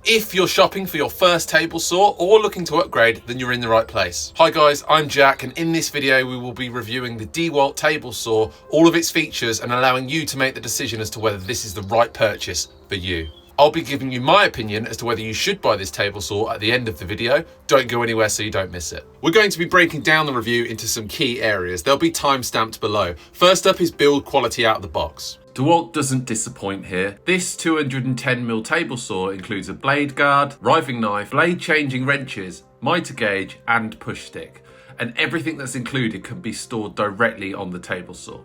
If you're shopping for your first table saw or looking to upgrade, then you're in the right place. Hi guys, I'm Jack, and in this video we will be reviewing the Dewalt table saw, all of its features, and allowing you to make the decision as to whether this is the right purchase for you. I'll be giving you my opinion as to whether you should buy this table saw at the end of the video. Don't go anywhere so you don't miss it. We're going to be breaking down the review into some key areas. They'll be time-stamped below. First up is build quality out of the box. Dewalt doesn't disappoint here. This 210mm table saw includes a blade guard, riving knife, blade changing wrenches, mitre gauge and push stick. And everything that's included can be stored directly on the table saw.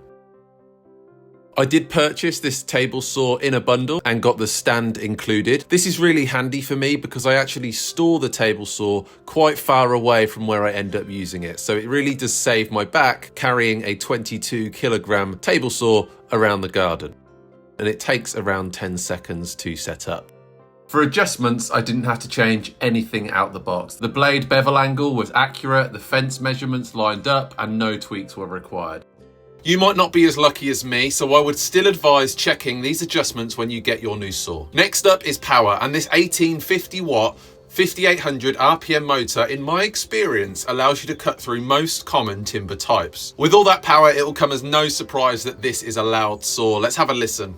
I did purchase this table saw in a bundle and got the stand included. This is really handy for me because I actually store the table saw quite far away from where I end up using it. So it really does save my back carrying a 22kg table saw around the garden. And it takes around 10 seconds to set up. For adjustments, I didn't have to change anything out the box. The blade bevel angle was accurate, the fence measurements lined up, and no tweaks were required. You might not be as lucky as me, so I would still advise checking these adjustments when you get your new saw. Next up is power, and this 1850 watt 5800 RPM motor, in my experience, allows you to cut through most common timber types. With all that power, it will come as no surprise that this is a loud saw. Let's have a listen.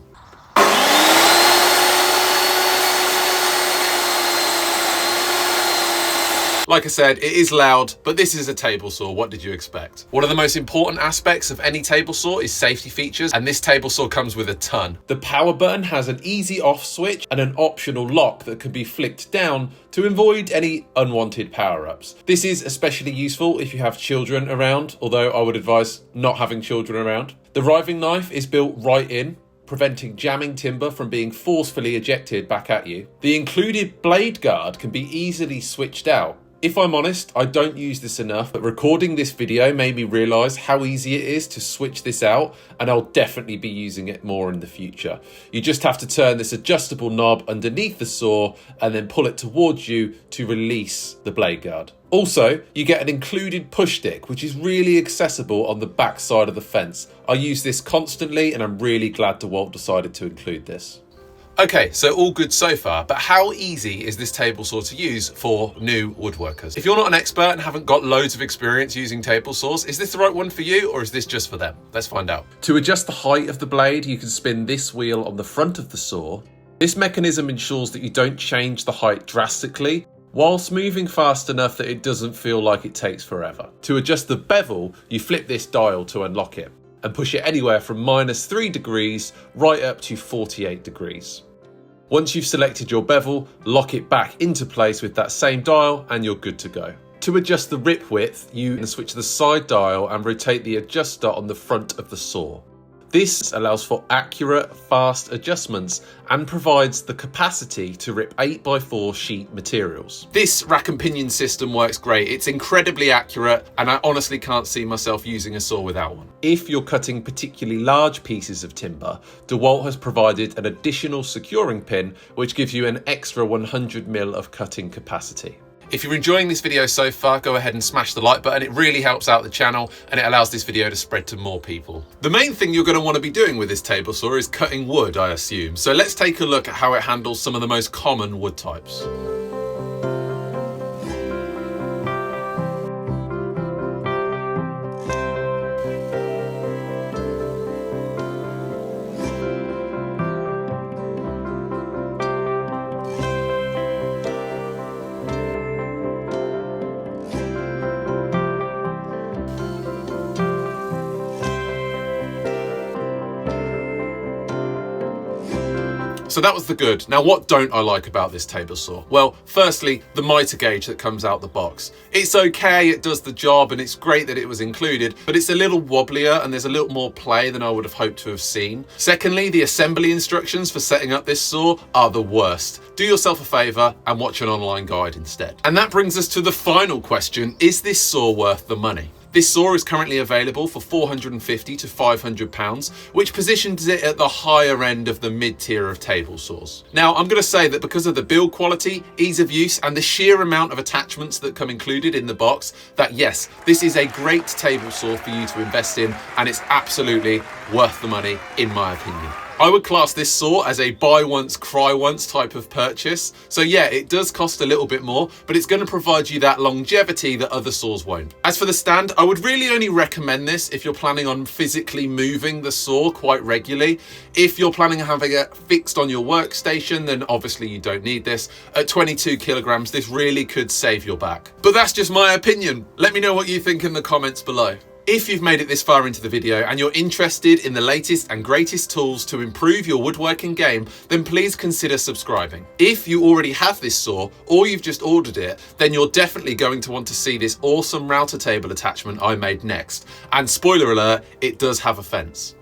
Like I said, it is loud, but this is a table saw. What did you expect? One of the most important aspects of any table saw is safety features, and this table saw comes with a ton. The power button has an easy off switch and an optional lock that can be flicked down to avoid any unwanted power-ups. This is especially useful if you have children around, although I would advise not having children around. The riving knife is built right in, preventing jamming timber from being forcefully ejected back at you. The included blade guard can be easily switched out. If I'm honest, I don't use this enough, but recording this video made me realise how easy it is to switch this out, and I'll definitely be using it more in the future. You just have to turn this adjustable knob underneath the saw and then pull it towards you to release the blade guard. Also, you get an included push stick, which is really accessible on the back side of the fence. I use this constantly, and I'm really glad DeWalt decided to include this. Okay, so all good so far, but how easy is this table saw to use for new woodworkers? If you're not an expert and haven't got loads of experience using table saws, is this the right one for you, or is this just for them? Let's find out. To adjust the height of the blade, you can spin this wheel on the front of the saw. This mechanism ensures that you don't change the height drastically, whilst moving fast enough that it doesn't feel like it takes forever. To adjust the bevel, you flip this dial to unlock it, and push it anywhere from -3 degrees right up to 48 degrees. Once you've selected your bevel, lock it back into place with that same dial and you're good to go. To adjust the rip width, you can switch the side dial and rotate the adjuster on the front of the saw. This allows for accurate, fast adjustments and provides the capacity to rip 8x4 sheet materials. This rack and pinion system works great. It's incredibly accurate, and I honestly can't see myself using a saw without one. If you're cutting particularly large pieces of timber, DeWalt has provided an additional securing pin, which gives you an extra 100mm of cutting capacity. If you're enjoying this video so far, go ahead and smash the like button. It really helps out the channel and it allows this video to spread to more people. The main thing you're going to want to be doing with this table saw is cutting wood, I assume. So let's take a look at how it handles some of the most common wood types. So that was the good. Now, what don't I like about this table saw? Well, firstly, the mitre gauge that comes out the box. It's okay, it does the job, and it's great that it was included, but it's a little wobblier and there's a little more play than I would have hoped to have seen. Secondly, the assembly instructions for setting up this saw are the worst. Do yourself a favour and watch an online guide instead. And that brings us to the final question: is this saw worth the money? This saw is currently available for £450 to £500, which positions it at the higher end of the mid-tier of table saws. Now, I'm going to say that because of the build quality, ease of use, and the sheer amount of attachments that come included in the box, that yes, this is a great table saw for you to invest in, and it's absolutely worth the money, in my opinion. I would class this saw as a buy once, cry once type of purchase. So yeah, it does cost a little bit more, but it's going to provide you that longevity that other saws won't. As for the stand, I would really only recommend this if you're planning on physically moving the saw quite regularly. If you're planning on having it fixed on your workstation, then obviously you don't need this. At 22 kilograms, this really could save your back. But that's just my opinion. Let me know what you think in the comments below. If you've made it this far into the video and you're interested in the latest and greatest tools to improve your woodworking game, then please consider subscribing. If you already have this saw or you've just ordered it, then you're definitely going to want to see this awesome router table attachment I made next. And spoiler alert, it does have a fence.